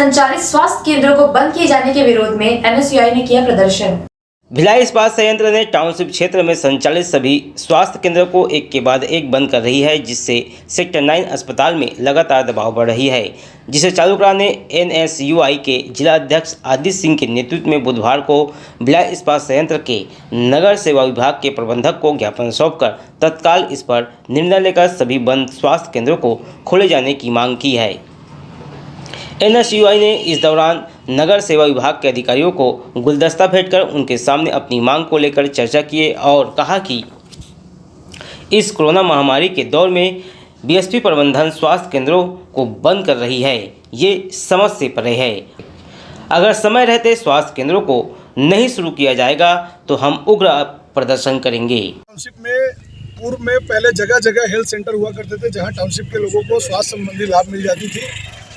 संचालित स्वास्थ्य केंद्रों को बंद किए जाने के विरोध में एनएसयूआई ने किया प्रदर्शन। भिलाई इस्पात संयंत्र ने टाउनशिप क्षेत्र में संचालित सभी स्वास्थ्य केंद्रों को एक के बाद एक बंद कर रही है, जिससे सेक्टर 9 अस्पताल में लगातार दबाव बढ़ रही है, जिसे चालू कराने एनएसयूआई के जिला अध्यक्ष आदित्य सिंह के नेतृत्व में बुधवार को भिलाई इस्पात संयंत्र के नगर सेवा विभाग के प्रबंधक को ज्ञापन सौंपकर तत्काल इस पर निर्णय लेकर सभी बंद स्वास्थ्य केंद्रों को खोले जाने की मांग की है। एनएसयूआई ने इस दौरान नगर सेवा विभाग के अधिकारियों को गुलदस्ता भेंटकर उनके सामने अपनी मांग को लेकर चर्चा किए और कहा कि इस कोरोना महामारी के दौर में बीएसपी प्रबंधन स्वास्थ्य केंद्रों को बंद कर रही है, ये समझ से परे है। अगर समय रहते स्वास्थ्य केंद्रों को नहीं शुरू किया जाएगा तो हम उग्र प्रदर्शन करेंगे। टाउनशिप में पूर्व में पहले जगह जगह हेल्थ सेंटर हुआ करते थे, जहां टाउनशिप के लोगों को स्वास्थ्य संबंधी लाभ मिल जाती थी,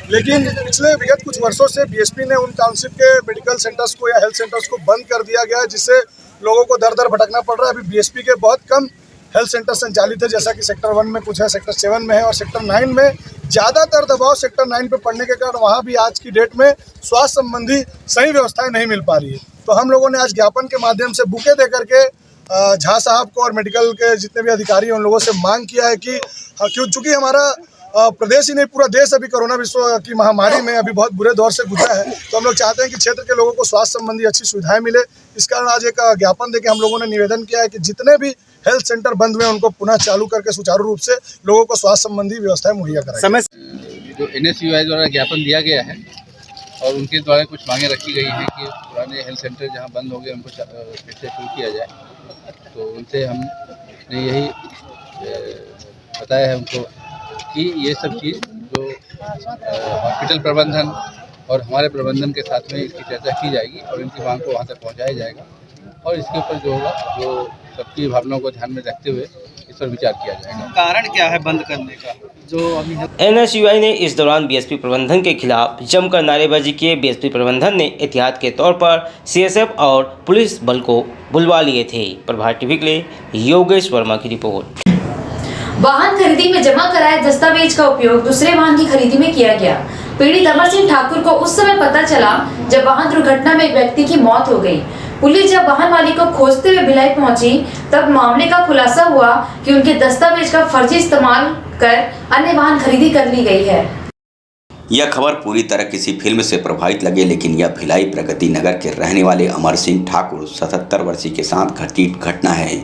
लेकिन पिछले विगत कुछ वर्षों से बीएसपी ने उन टाउनशिप के मेडिकल सेंटर्स को या हेल्थ सेंटर्स को बंद कर दिया गया है, जिससे लोगों को दर दर भटकना पड़ रहा है। अभी बीएसपी के बहुत कम हेल्थ सेंटर संचालित है, जैसा कि सेक्टर 1 में कुछ है, सेक्टर 7 में है और सेक्टर 9 में ज़्यादातर दबाव सेक्टर 9 पे पड़ने के कारण वहाँ भी आज की डेट में स्वास्थ्य संबंधी सही व्यवस्थाएँ नहीं मिल पा रही है। तो हम लोगों ने आज ज्ञापन के माध्यम से बुके दे करके झा साहब को और मेडिकल के जितने भी अधिकारी हैं उन लोगों से मांग किया है कि चूँकि हमारा प्रदेश ही नहीं पूरा देश अभी कोरोना विश्व की महामारी में अभी बहुत बुरे दौर से गुजरा है, तो हम लोग चाहते हैं कि क्षेत्र के लोगों को स्वास्थ्य संबंधी अच्छी सुविधाएं मिले। इस कारण आज एक ज्ञापन देके हम लोगों ने निवेदन किया है कि जितने भी हेल्थ सेंटर बंद हुए उनको पुनः चालू करके सुचारू रूप से लोगों को स्वास्थ्य संबंधी व्यवस्थाएं मुहैया कराएं। समय जो एनएसयूआई द्वारा ज्ञापन दिया गया है और उनके द्वारा कुछ मांगे रखी गई हैं कि पुराने हेल्थ सेंटर जहाँ बंद हो गए उनको फिर से शुरू किया जाए, तो उनसे हमने यही बताया है उनको कि ये सब चीज़ जो हॉस्पिटल प्रबंधन और हमारे प्रबंधन के साथ में इसकी चर्चा की जाएगी और इनकी मांग को वहाँ तक पहुँचाया जाएगा और इसके ऊपर जो होगा जो सबकी भावनाओं को ध्यान में रखते हुए इस पर विचार किया जाएगा। कारण क्या है बंद करने का? जो अभी एनएसयूआई ने इस दौरान बीएसपी प्रबंधन के खिलाफ जमकर नारेबाजी किए। बीएसपी प्रबंधन ने एहतियात के तौर पर सीएसएफ और पुलिस बल को बुलवा लिए थे। प्रभात टीवी के लिए योगेश वर्मा की रिपोर्ट। वाहन खरीदी में जमा कराए दस्तावेज का उपयोग दूसरे वाहन की खरीदी में किया गया। पीड़ित अमर सिंह ठाकुर को उस समय पता चला जब वाहन दुर्घटना में एक व्यक्ति की मौत हो गई। पुलिस जब वाहन मालिक को खोजते हुए भिलाई पहुंची तब मामले का खुलासा हुआ कि उनके दस्तावेज का फर्जी इस्तेमाल कर अन्य वाहन खरीदी कर ली गई है। यह खबर पूरी तरह किसी फिल्म से प्रभावित लगे, लेकिन यह भिलाई प्रगति नगर के रहने वाले अमर सिंह ठाकुर 77 वर्षीय के साथ घटित घटना है।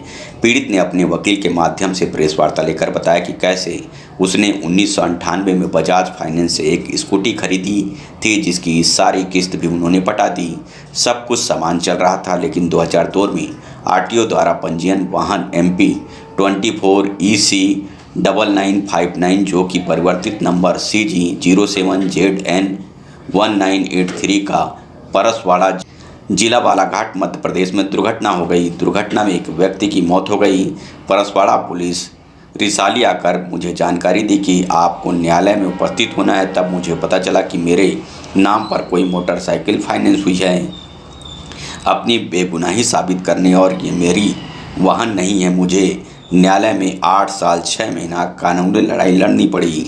पीड़ित ने अपने वकील के माध्यम से प्रेस वार्ता लेकर बताया कि कैसे उसने 1998 में बजाज फाइनेंस से एक स्कूटी खरीदी थी, जिसकी सारी किस्त भी उन्होंने पटा दी। सब कुछ सामान चल रहा था, लेकिन 2002 में आरटीओ द्वारा पंजीयन वाहन MP 24EC 9959 जो कि परिवर्तित नंबर CG 07ZN 1983 का परसवाड़ा जिला बालाघाट मध्य प्रदेश में दुर्घटना हो गई। दुर्घटना में एक व्यक्ति की मौत हो गई। परसवाड़ा पुलिस रिसाली आकर मुझे जानकारी दी कि आपको न्यायालय में उपस्थित होना है। तब मुझे पता चला कि मेरे नाम पर कोई मोटरसाइकिल फाइनेंस हुई है। अपनी बेगुनाही साबित करने और ये मेरी वाहन नहीं है, मुझे न्यायालय में 8 साल 6 महीना कानूनी लड़ाई लड़नी पड़ी।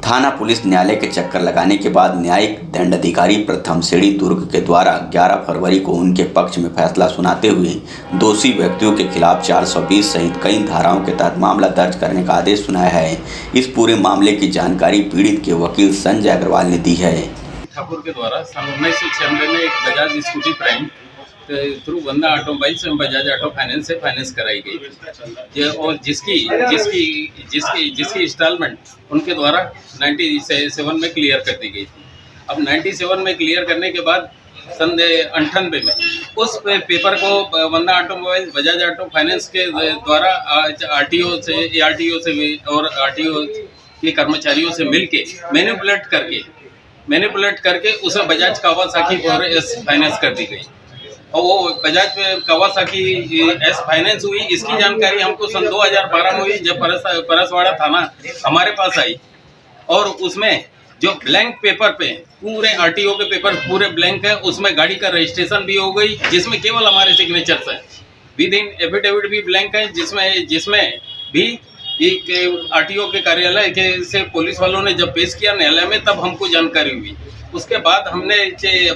थाना पुलिस न्यायालय के चक्कर लगाने के बाद न्यायिक दंडाधिकारी प्रथम श्रेणी दुर्ग के द्वारा 11 फरवरी को उनके पक्ष में फैसला सुनाते हुए दोषी व्यक्तियों के खिलाफ 420 सहित कई धाराओं के तहत मामला दर्ज करने का आदेश सुनाया है। इस पूरे मामले की जानकारी पीड़ित के वकील संजय अग्रवाल ने दी है। ठाकुर के द्वारा सन 1996 में एक बजाज स्कूटी प्राइम थ्रू वंदा ऑटोमोबाइल्स एवं बजाज ऑटो फाइनेंस से फाइनेंस कराई गई और जिसकी इंस्टॉलमेंट उनके द्वारा 97 में क्लियर कर दी गई थी। अब 97 में क्लियर करने के बाद सन 98 में उस पेपर को वंदा ऑटोमोबाइल्स बजाज ऑटो फाइनेंस के द्वारा आरटीओ से और आरटीओ के कर्मचारियों से मिलके मैनिपुलेट करके उसे Bajaj Kawasaki for S finance कर दी गई और वो बजाज कावासाकी एस फाइनेंस हुई। इसकी जानकारी हमको सन 2012 में हुई जब परसवाड़ा थाना हमारे पास आई और उसमें जो ब्लैंक पेपर पे पूरे आरटीओ के पेपर पूरे ब्लैंक है, उसमें गाड़ी का रजिस्ट्रेशन भी हो गई जिसमें केवल हमारे सिग्नेचर्स हैं। विद इन एफिडेविट भी ब्लैंक है जिसमें भी एक आरटीओ के कार्यालय के से पुलिस वालों ने जब पेश किया न्यायालय में, तब हमको जानकारी हुई। उसके बाद हमने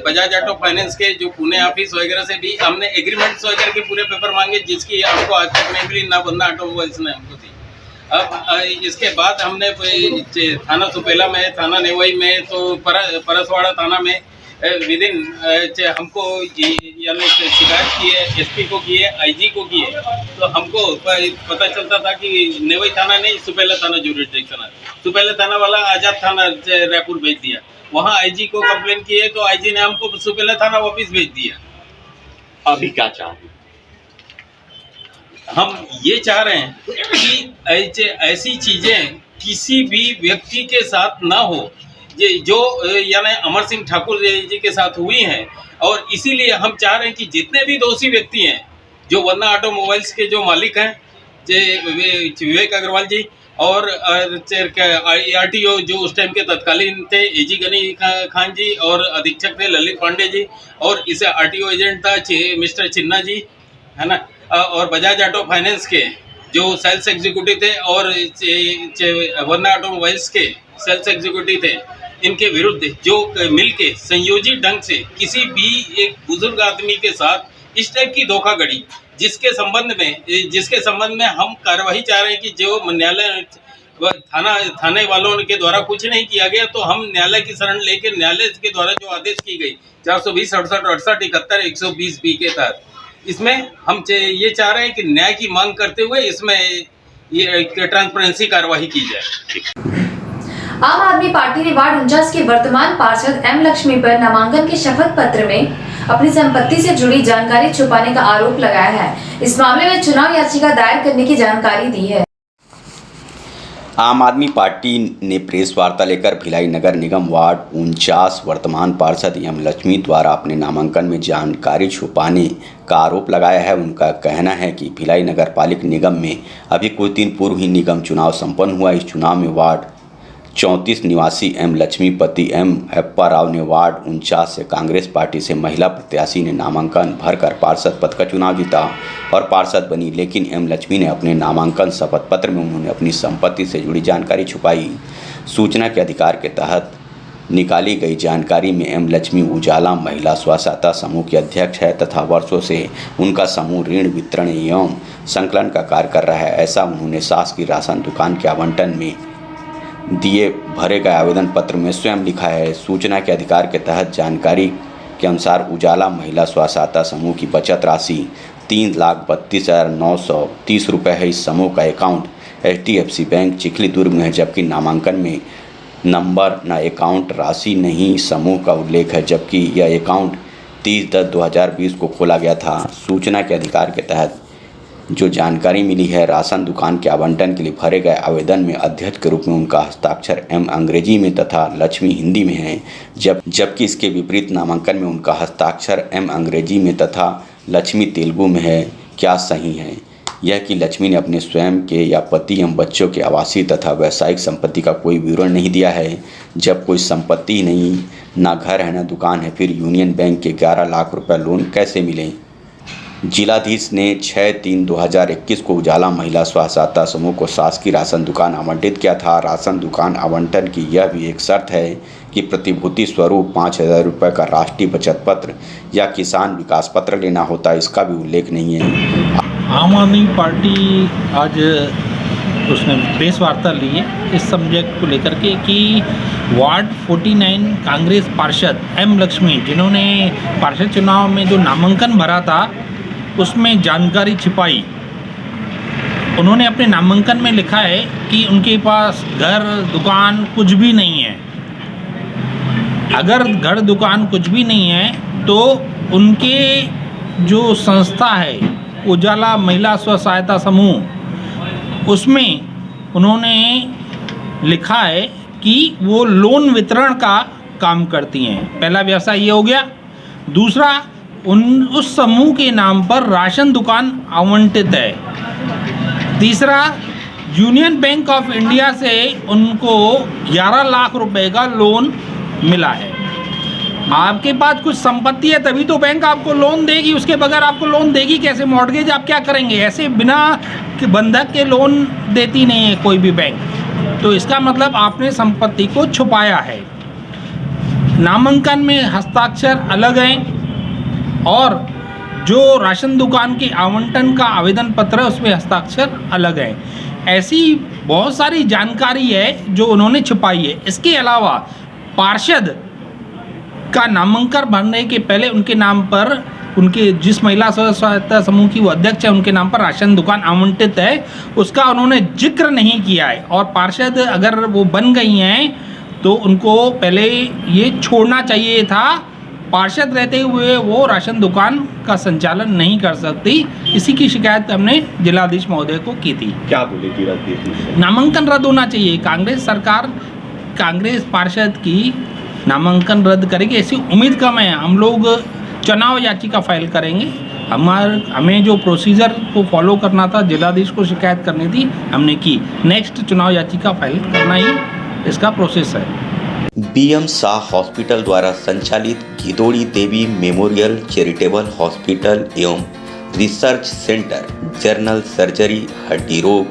बजाज ऑटो फाइनेंस के जो पुणे ऑफिस वगैरह से भी हमने एग्रीमेंट्स वगैरह के पूरे पेपर मांगे, जिसकी हमको आज तक नहीं मिली, ना बंदा ऑटोमोबाइल्स ने हमको दी। अब इसके बाद हमने थाना सुपेला में, थाना नेवई में, तो परसवाड़ा थाना में विदिन हमको यानी शिकायत की है, एसपी को की है, आईजी को की है। तो हमको पता चलता था कि नेवई थाना नहीं, सुपेला थाना जुरिडिक्शन है। सुपेला थाना वाला आजाद थाना रायपुर भेज दिया, वहाँ आईजी को कंप्लेन की है, तो आईजी ने हमको सुपेला थाना वापस भेज दिया। अभी क्या चाह रहे हैं? हम ये चाह रहे हैं कि ऐसी चीजें किसी भी व्यक्ति के साथ ना हो, ये जो यानी अमर सिंह ठाकुर जी के साथ हुई हैं। और इसीलिए हम चाह रहे हैं कि जितने भी दोषी व्यक्ति हैं, जो वरना ऑटोमोबाइल्स के जो मालिक हैं, विवेक अग्रवाल जी और आरटीओ जो उस टाइम के तत्कालीन थे, एजी गनी खान जी, और अधीक्षक थे ललित पांडे जी, और इसे आरटीओ एजेंट था मिस्टर चिन्ना जी, है ना, और बजाज ऑटो फाइनेंस के जो सेल्स एग्जीक्यूटिव थे, और वरना ऑटोमोबाइल्स के सेल्स एग्जीक्यूटिव थे, इनके विरुद्ध जो मिलके संयोजित ढंग से किसी भी एक बुजुर्ग आदमी के साथ इस टाइप की धोखाधड़ी, जिसके संबंध में हम कार्रवाई चाह रहे हैं कि जो न्यायालय थाने वालों के द्वारा कुछ नहीं किया गया, तो हम न्यायालय की शरण लेकर न्यायालय के द्वारा जो आदेश की गई 420, 68, 68, 71, 120 बी के तहत, इसमें हम ये चाह रहे हैं कि न्याय की मांग करते हुए इसमें ये ट्रांसपेरेंसी कार्रवाई की जाए। आम आदमी पार्टी ने वार्ड 49 के वर्तमान पार्षद एम लक्ष्मी पर नामांकन के शपथ पत्र में अपनी संपत्ति से जुड़ी जानकारी छुपाने का आरोप लगाया है। इस मामले में चुनाव याचिका दायर करने की जानकारी दी है। आम आदमी पार्टी ने प्रेस वार्ता लेकर भिलाई नगर निगम वार्ड 49 वर्तमान पार्षद एम लक्ष्मी द्वारा अपने नामांकन में जानकारी छुपाने का आरोप लगाया है। उनका कहना है कि भिलाई नगर पालिक निगम में अभी कुछ दिन पूर्व ही निगम चुनाव संपन्न हुआ। इस चुनाव में वार्ड 34 निवासी एम लक्ष्मी पति एम अप्पा राव ने वार्ड 49 से कांग्रेस पार्टी से महिला प्रत्याशी ने नामांकन भरकर पार्षद पद का चुनाव जीता और पार्षद बनी। लेकिन एम लक्ष्मी ने अपने नामांकन शपथ पत्र में उन्होंने अपनी संपत्ति से जुड़ी जानकारी छुपाई। सूचना के अधिकार के तहत निकाली गई जानकारी में एम लक्ष्मी उजाला महिला स्व सहायता समूह की अध्यक्ष है तथा वर्षों से उनका समूह ऋण वितरण एवं संकलन का कार्य कर रहा है। ऐसा उन्होंने शासकीय राशन दुकान के आवंटन में दिए भरे गए आवेदन पत्र में स्वयं लिखा है। सूचना के अधिकार के तहत जानकारी के अनुसार उजाला महिला स्व सहायता समूह की बचत राशि 3,32,930 रुपये है। इस समूह का अकाउंट HDFC बैंक चिखली दुर्ग में है, जबकि नामांकन में नंबर न अकाउंट राशि नहीं समूह का उल्लेख है, जबकि यह अकाउंट 30/10/2020 को खोला गया था। सूचना के अधिकार के तहत जो जानकारी मिली है, राशन दुकान के आवंटन के लिए भरे गए आवेदन में अध्यक्ष के रूप में उनका हस्ताक्षर एम अंग्रेजी में तथा लक्ष्मी हिंदी में है, जबकि इसके विपरीत नामांकन में उनका हस्ताक्षर एम अंग्रेजी में तथा लक्ष्मी तेलुगु में है। क्या सही है यह कि लक्ष्मी ने अपने स्वयं के या पति एवं बच्चों के आवासीय तथा व्यावसायिक संपत्ति का कोई विवरण नहीं दिया है? जब कोई संपत्ति ही नहीं, ना घर है ना दुकान है, फिर यूनियन बैंक के 11 लाख रुपये लोन कैसे मिले? जिलाधीश ने 6/3/2021 को उजाला महिला स्व सहायता समूह को शासकीय राशन दुकान आवंटित किया था। राशन दुकान आवंटन की यह भी एक शर्त है कि प्रतिभूति स्वरूप 5,000 रुपये का राष्ट्रीय बचत पत्र या किसान विकास पत्र लेना होता, इसका भी उल्लेख नहीं है। आम आदमी पार्टी आज उसने प्रेस वार्ता ली है इस सब्जेक्ट को लेकर के कि वार्ड 49 कांग्रेस पार्षद एम लक्ष्मी, जिन्होंने पार्षद चुनाव में जो नामांकन भरा था उसमें जानकारी छिपाई। उन्होंने अपने नामांकन में लिखा है कि उनके पास घर दुकान कुछ भी नहीं है। अगर घर दुकान कुछ भी नहीं है तो उनके जो संस्था है उजाला महिला स्व सहायता समूह, उसमें उन्होंने लिखा है कि वो लोन वितरण का काम करती हैं। पहला व्यवसाय ये हो गया। दूसरा, उस समूह के नाम पर राशन दुकान आवंटित है। तीसरा, यूनियन बैंक ऑफ इंडिया से उनको 11 लाख रुपए का लोन मिला है। आपके पास कुछ संपत्ति है तभी तो बैंक आपको लोन देगी, उसके बगैर आपको लोन देगी कैसे? मॉर्गेज आप क्या करेंगे? ऐसे बिना बंधक के लोन देती नहीं है कोई भी बैंक। तो इसका मतलब आपने संपत्ति को छुपाया है। नामांकन में हस्ताक्षर अलग हैं और जो राशन दुकान के आवंटन का आवेदन पत्र है उसमें हस्ताक्षर अलग है। ऐसी बहुत सारी जानकारी है जो उन्होंने छुपाई है। इसके अलावा पार्षद का नामांकन भरने के पहले उनके नाम पर, उनके जिस महिला स्व सहायता समूह की वो अध्यक्ष है उनके नाम पर राशन दुकान आवंटित है, उसका उन्होंने जिक्र नहीं किया है। और पार्षद अगर वो बन गई हैं तो उनको पहले ये छोड़ना चाहिए था। पार्षद रहते हुए वो राशन दुकान का संचालन नहीं कर सकती। इसी की शिकायत हमने जिलाधीश महोदय को की थी। क्या बोलेगी रद्द? नामांकन रद्द होना चाहिए। कांग्रेस सरकार कांग्रेस पार्षद की नामांकन रद्द करेगी ऐसी उम्मीद कम है। हम लोग चुनाव याचिका फाइल करेंगे। हमें जो प्रोसीजर को फॉलो करना था, जिलाधीश को शिकायत करनी थी, हमने की। नेक्स्ट चुनाव याचिका फाइल करना ही इसका प्रोसेस है। बीएम शाह हॉस्पिटल द्वारा संचालित गिदोड़ी देवी मेमोरियल चैरिटेबल हॉस्पिटल एवं रिसर्च सेंटर जनरल सर्जरी, हड्डी रोग,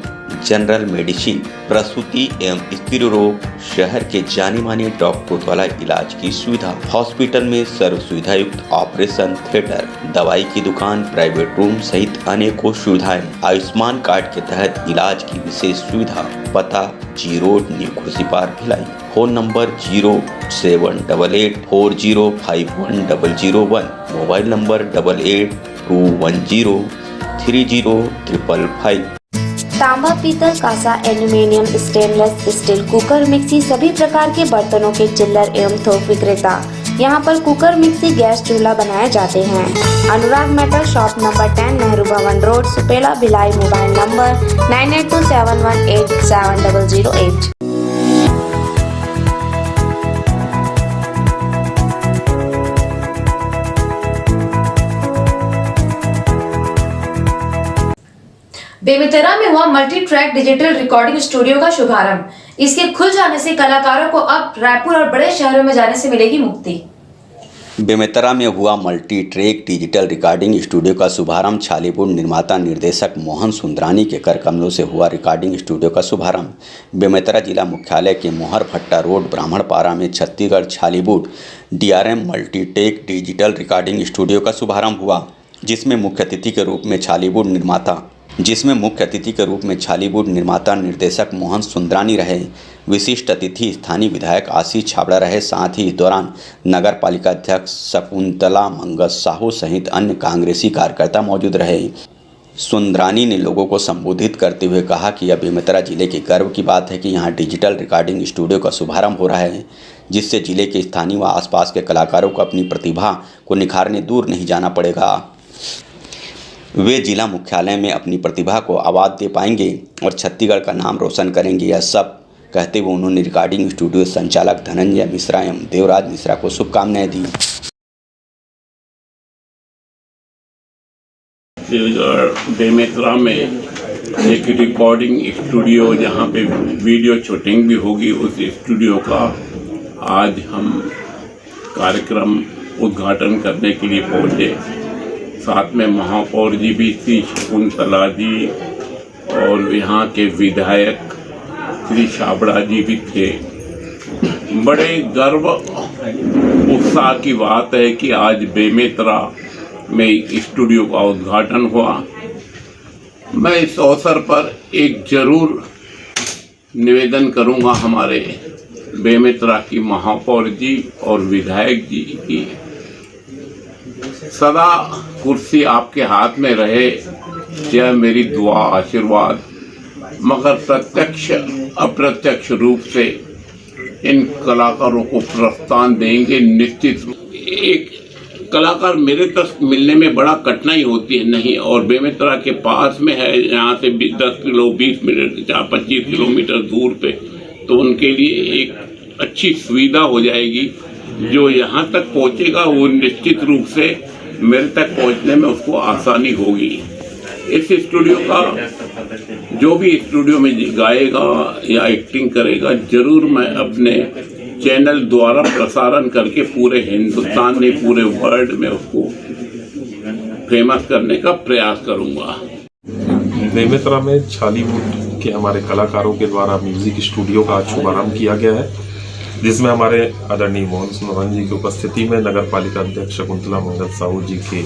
जनरल मेडिसिन, प्रसूति एवं स्त्री रोग, शहर के जाने माने डॉक्टरों द्वारा इलाज की सुविधा। हॉस्पिटल में सर्व सुविधा युक्त ऑपरेशन थिएटर, दवाई की दुकान, प्राइवेट रूम सहित अनेकों सुविधाएं। आयुष्मान कार्ड के तहत इलाज की विशेष सुविधा। पता G road, new Khursipar, Bhilai. Phone number 07140510001। Mobile number 8821030555। तांबा, पीतल, कांसा, aluminium, stainless steel, cooker, mixie सभी प्रकार के बर्तनों के चिल्लर एवं थोक विक्रेता। यहाँ पर कुकर, मिक्सी, गैस चूल्हा बनाए जाते हैं। अनुराग मेटल शॉप नंबर 10, नेहरू भवन road, Supela, Bhilai. Mobile number 9827187008। Bemetara में हुआ multi track digital recording studio का शुभारंभ। इसके खुल जाने से कलाकारों को अब रायपुर और बड़े शहरों में जाने से मिलेगी मुक्ति। बेमेतरा में हुआ multi track digital recording studio का शुभारंभ। छालीपुर निर्माता निर्देशक मोहन सुंदरानी के कर कमलों से हुआ रिकॉर्डिंग स्टूडियो का शुभारंभ। बेमेतरा जिला मुख्यालय के मोहर भट्टा रोड ब्राह्मणपारा में Chhattisgarh Chhalipur DRM multi track digital recording studio का शुभारंभ हुआ, जिसमें मुख्य अतिथि के रूप में छालीपुर निर्माता निर्देशक मोहन सुंदरानी रहे। विशिष्ट अतिथि स्थानीय विधायक आशीष छाबड़ा रहे। साथ ही इस दौरान नगर पालिका अध्यक्ष शकुंतला मंगस साहू सहित अन्य कांग्रेसी कार्यकर्ता मौजूद रहे। सुंदरानी ने लोगों को संबोधित करते हुए कहा कि यह बेमेतरा जिले के गर्व की बात है कि यहाँ डिजिटल रिकॉर्डिंग स्टूडियो का शुभारंभ हो रहा है, जिससे जिले के स्थानीय व आसपास के कलाकारों को अपनी प्रतिभा को निखारने दूर नहीं जाना पड़ेगा। वे जिला मुख्यालय में अपनी प्रतिभा को आवाज़ दे पाएंगे और छत्तीसगढ़ का नाम रोशन करेंगे। यह सब कहते हुए उन्होंने रिकॉर्डिंग स्टूडियो संचालक धनंजय मिश्रा एवं देवराज मिश्रा को शुभकामनाएं दी। बेमेतरा में एक रिकॉर्डिंग स्टूडियो जहां पे वीडियो शूटिंग भी होगी, उस स्टूडियो का आज हम कार्यक्रम उद्घाटन करने के लिए पहुंचे। साथ में महापौर जी भी थी, शकुंतला जी, और यहाँ के विधायक श्री छाबड़ा जी भी थे। बड़े गर्व उत्साह की बात है कि आज बेमेतरा में स्टूडियो का उद्घाटन हुआ। मैं इस अवसर पर एक जरूर निवेदन करूंगा हमारे बेमेतरा की महापौर जी और विधायक जी की, सदा कुर्सी आपके हाथ में रहे, यह मेरी दुआ आशीर्वाद। मगर प्रत्यक्ष अप्रत्यक्ष रूप से इन कलाकारों को प्रोत्साहन देंगे निश्चित। एक कलाकार मेरे तक मिलने में बड़ा कठिनाई होती है नहीं, और बेमेतरा के पास में है, यहाँ से 10 किलो 20 मिनट या 25 किलोमीटर दूर पे, तो उनके लिए एक अच्छी सुविधा हो जाएगी। जो यहाँ तक पहुँचेगा वो निश्चित रूप से मेरे तक पहुँचने में उसको आसानी होगी। इस स्टूडियो का जो भी स्टूडियो में गाएगा या एक्टिंग करेगा, जरूर मैं अपने चैनल द्वारा प्रसारण करके पूरे हिंदुस्तान में, पूरे वर्ल्ड में उसको फेमस करने का प्रयास करूंगा। बेमेतरा में बॉलीवुड के हमारे कलाकारों के द्वारा म्यूजिक स्टूडियो का आज शुभारंभ किया गया है, जिसमें हमारे आदरणीय मोहन सोनोवाल जी की उपस्थिति में नगर पालिका अध्यक्ष शकुंतला मंगल साहू जी के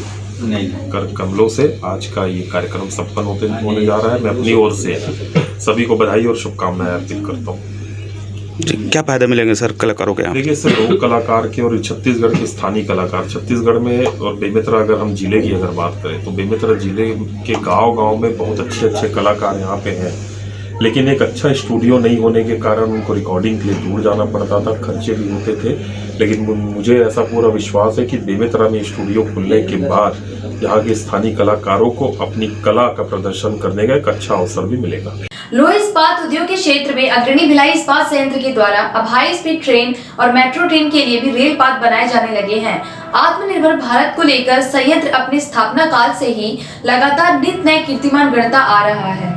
कर कमलों से आज का ये कार्यक्रम संपन्न होने जा रहा है। मैं अपनी ओर से सभी को बधाई और शुभकामनाएं अर्पित करता हूँ। क्या फायदा मिलेंगे सर कलाकारों के? देखिए, इससे लोक कलाकार के और छत्तीसगढ़ के स्थानीय कलाकार, छत्तीसगढ़ में और बेमेतरा, अगर हम जिले की अगर बात करें तो बेमेतरा जिले के गांव-गांव में बहुत अच्छे कलाकार यहाँ पे हैं, लेकिन एक अच्छा स्टूडियो नहीं होने के कारण उनको रिकॉर्डिंग के लिए दूर जाना पड़ता था, खर्चे भी होते थे। लेकिन मुझे ऐसा पूरा विश्वास है कि बेमेतरा में स्टूडियो खुलने के बाद यहाँ के स्थानीय कलाकारों को अपनी कला का प्रदर्शन करने का एक अच्छा अवसर भी मिलेगा। लोह इस्पात उद्योग के क्षेत्र में अग्रणी भिलाई इस्पात संयंत्र के द्वारा अब हाई स्पीड ट्रेन और मेट्रो ट्रेन के लिए भी रेल पाथ बनाए जाने लगे हैं। आत्मनिर्भर भारत को लेकर संयंत्र अपनी स्थापना काल से ही लगातार नित नए कीर्तिमान गढ़ता आ रहा है।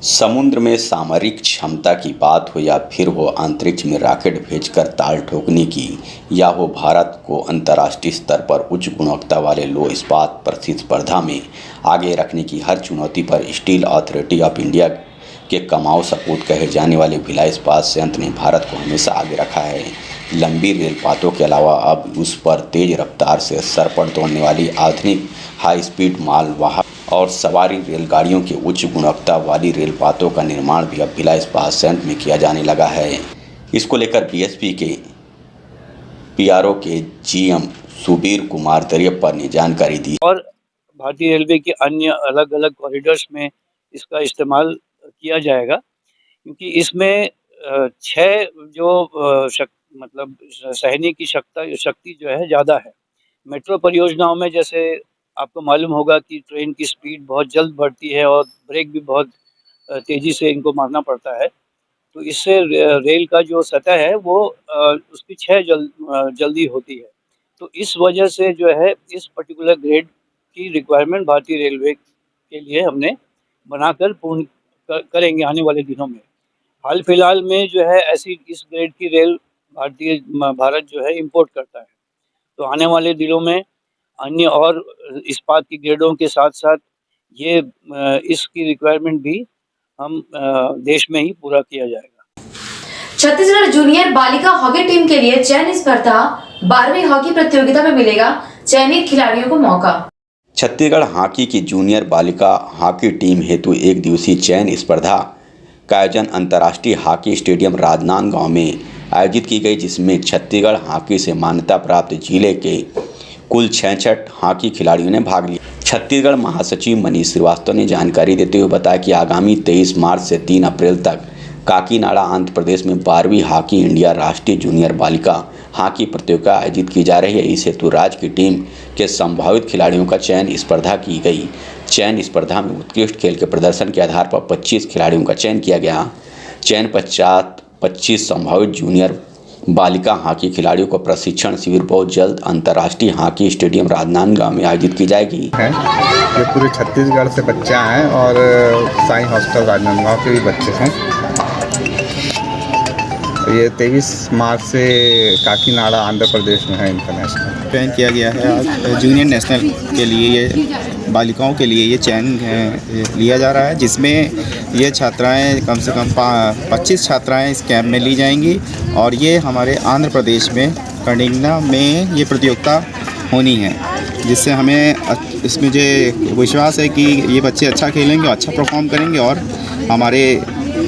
समुद्र में सामरिक क्षमता की बात हो या फिर हो अंतरिक्ष में रॉकेट भेजकर ताल ठोकने की, या हो भारत को अंतर्राष्ट्रीय स्तर पर उच्च गुणवत्ता वाले लोह इस्पात प्रतिस्पर्धा में आगे रखने की हर चुनौती पर स्टील अथॉरिटी ऑफ इंडिया के कमाऊ सपूत कहे जाने वाले भिलाई इस्पात संयंत्र ने भारत को हमेशा आगे रखा है। लंबी रेल पातों के अलावा अब उस पर तेज रफ्तार से सर पर दौड़ने वाली आधुनिक हाई स्पीड मालवाहक और सवारी रेलगाड़ियों की उच्च गुणवत्ता वाली रेल पातों का निर्माण भी अब भिलाई इस्पात संयंत्र में किया जाने लगा है। इसको लेकर बीएसपी के पीआरओ के जीएम सुबीर कुमार दरियप्पा ने जानकारी दी। और भारतीय रेलवे के अन्य अलग अलग कॉरिडोर्स में इसका इस्तेमाल किया जाएगा, क्योंकि इसमें 6 जो मतलब सहने की शक्ति जो है ज़्यादा है। मेट्रो परियोजनाओं में जैसे आपको मालूम होगा कि ट्रेन की स्पीड बहुत जल्द बढ़ती है और ब्रेक भी बहुत तेज़ी से इनको मारना पड़ता है, तो इससे रेल का जो सतह है वो उसकी 6 जल्दी होती है। तो इस वजह से जो है इस पर्टिकुलर ग्रेड की रिक्वायरमेंट भारतीय रेलवे के लिए हमने बनाकर पूर्ण करेंगे आने वाले दिनों में। हाल फिलहाल में जो है ऐसी इस ग्रेड की रेल भारत जो है इंपोर्ट करता है, तो आने वाले दिनों में अन्य और इस्पात की ग्रेडों के साथ साथ ये इसकी रिक्वायरमेंट भी हम देश में ही पूरा किया जाएगा। छत्तीसगढ़ जूनियर बालिका हॉकी टीम के लिए चयन स्पर्धा 12वीं हॉकी प्रतियोगिता में मिलेगा चयनित खिलाड़ियों को मौका। छत्तीसगढ़ हॉकी की जूनियर बालिका हॉकी टीम हेतु एक दिवसीय चयन स्पर्धा का आयोजन अंतर्राष्ट्रीय हॉकी स्टेडियम राजनांदगांव में आयोजित की गई, जिसमें छत्तीसगढ़ हॉकी से मान्यता प्राप्त जिले के कुल 66 हॉकी खिलाड़ियों ने भाग लिया। छत्तीसगढ़ महासचिव मनीष श्रीवास्तव ने जानकारी देते हुए बताया कि आगामी 23 मार्च से 3 अप्रैल तक काकीनाडा आंध्र प्रदेश में 12वीं हॉकी इंडिया राष्ट्रीय जूनियर बालिका हॉकी प्रतियोगिता आयोजित की जा रही है। इस हेतु राज्य की टीम के संभावित खिलाड़ियों का चयन स्पर्धा की गई। चयन स्पर्धा में उत्कृष्ट खेल के प्रदर्शन के आधार पर 25 खिलाड़ियों का चयन किया गया। चयन पश्चात 25 संभावित जूनियर बालिका हॉकी खिलाड़ियों को प्रशिक्षण शिविर बहुत जल्द अंतर्राष्ट्रीय हॉकी स्टेडियम राजनांदगांव में आयोजित की जाएगी। ये पूरे छत्तीसगढ़ से बच्चे हैं और साई हॉस्टल राजनांदगांव के भी बच्चे हैं। तो ये 23 मार्च से काकीनाडा आंध्र प्रदेश में है इंटरनेशनल चयन किया गया है। आज जूनियर नेशनल के लिए ये बालिकाओं के लिए ये चयन लिया जा रहा है, जिसमें ये छात्राएं कम से कम 25 छात्राएं इस कैंप में ली जाएंगी और ये हमारे आंध्र प्रदेश में कर्णिंगना में ये प्रतियोगिता होनी है, जिससे हमें इसमें मुझे विश्वास है कि ये बच्चे अच्छा खेलेंगे और अच्छा परफॉर्म करेंगे और हमारे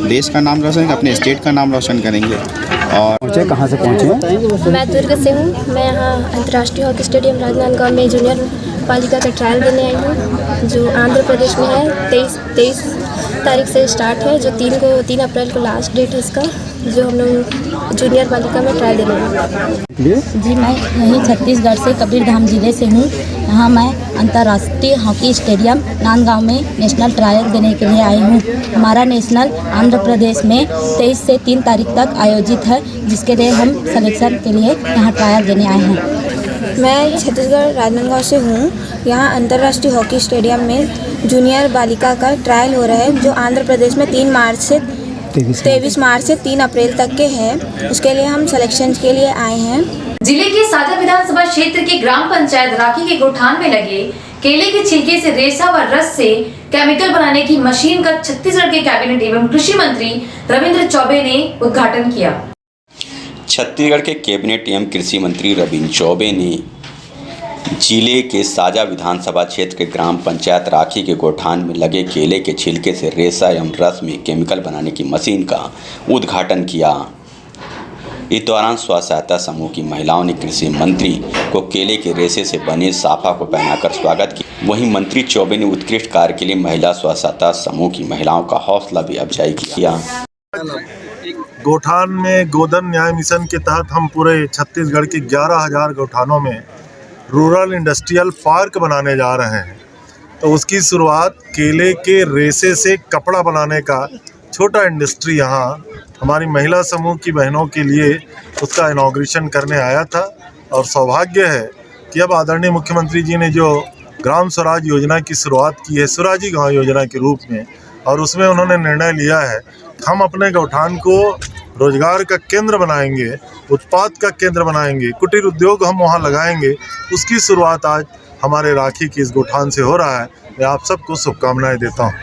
देश का नाम रोशन करेंगे, अपने स्टेट का नाम रोशन करेंगे। और पहुँचे कहाँ से पहुँचे? मैं दुर्ग से हूँ। मैं यहाँ अंतर्राष्ट्रीय हॉकी स्टेडियम राजनांदगांव में जूनियर बालिका का ट्रायल देने आई हूँ, जो आंध्र प्रदेश में है। 23 तारीख से स्टार्ट है, जो 3 अप्रैल को लास्ट डेट है इसका, जो हम लोग जूनियर बालिका में ट्रायल देने हैं। जी, मैं यहीं छत्तीसगढ़ से कबीरधाम जिले से हूँ। यहाँ मैं अंतर्राष्ट्रीय हॉकी स्टेडियम नांदगांव में नेशनल ट्रायल देने के लिए आई हूँ। हमारा नेशनल आंध्र प्रदेश में 23 से 3 तारीख तक आयोजित है, जिसके लिए हम सिलेक्शन के लिए यहाँ ट्रायल देने आए हैं। मैं छत्तीसगढ़ राजनांदगांव से हूँ। यहाँ अंतर्राष्ट्रीय हॉकी स्टेडियम में जूनियर बालिका का ट्रायल हो रहा है, जो आंध्र प्रदेश में 3 मार्च से 23 मार्च से 3 अप्रैल तक के हैं। उसके लिए हम सिलेक्शन के लिए आए हैं। जिले के साजा विधानसभा क्षेत्र के ग्राम पंचायत राखी के गोठान में लगे केले के छिलके से रेशा व रस से केमिकल बनाने की मशीन का छत्तीसगढ़ के कैबिनेट एवं कृषि मंत्री रविंद्र चौबे ने उद्घाटन किया। छत्तीसगढ़ के कैबिनेट एवं कृषि मंत्री रविंद्र चौबे ने जिले के साजा विधानसभा क्षेत्र के ग्राम पंचायत राखी के गोठान में लगे केले के छिलके से रेशा एवं रस में केमिकल बनाने की मशीन का उद्घाटन किया। इस दौरान स्व सहायता समूह की महिलाओं ने कृषि मंत्री को केले के रेशे से बने साफा को पहनाकर स्वागत किया। वहीं मंत्री चौबे ने उत्कृष्ट कार्य के लिए महिला स्व सहायता समूह की महिलाओं का हौसला भी अफजाई किया। गोठान में गोधन न्याय मिशन के तहत हम पूरे छत्तीसगढ़ के 11,000 गोठानों में रूरल इंडस्ट्रियल पार्क बनाने जा रहे हैं। तो उसकी शुरुआत केले के रेशे से कपड़ा बनाने का छोटा इंडस्ट्री यहाँ हमारी महिला समूह की बहनों के लिए उसका इनॉग्रेशन करने आया था। और सौभाग्य है कि अब आदरणीय मुख्यमंत्री जी ने जो ग्राम स्वराज योजना की शुरुआत की है स्वराजी गांव योजना के रूप में, और उसमें उन्होंने निर्णय लिया है हम अपने गोठान को रोजगार का केंद्र बनाएंगे, उत्पाद का केंद्र बनाएंगे, कुटीर उद्योग हम वहाँ लगाएंगे। उसकी शुरुआत आज हमारे राखी की इस गोठान से हो रहा है। मैं आप सबको शुभकामनाएं देता हूँ।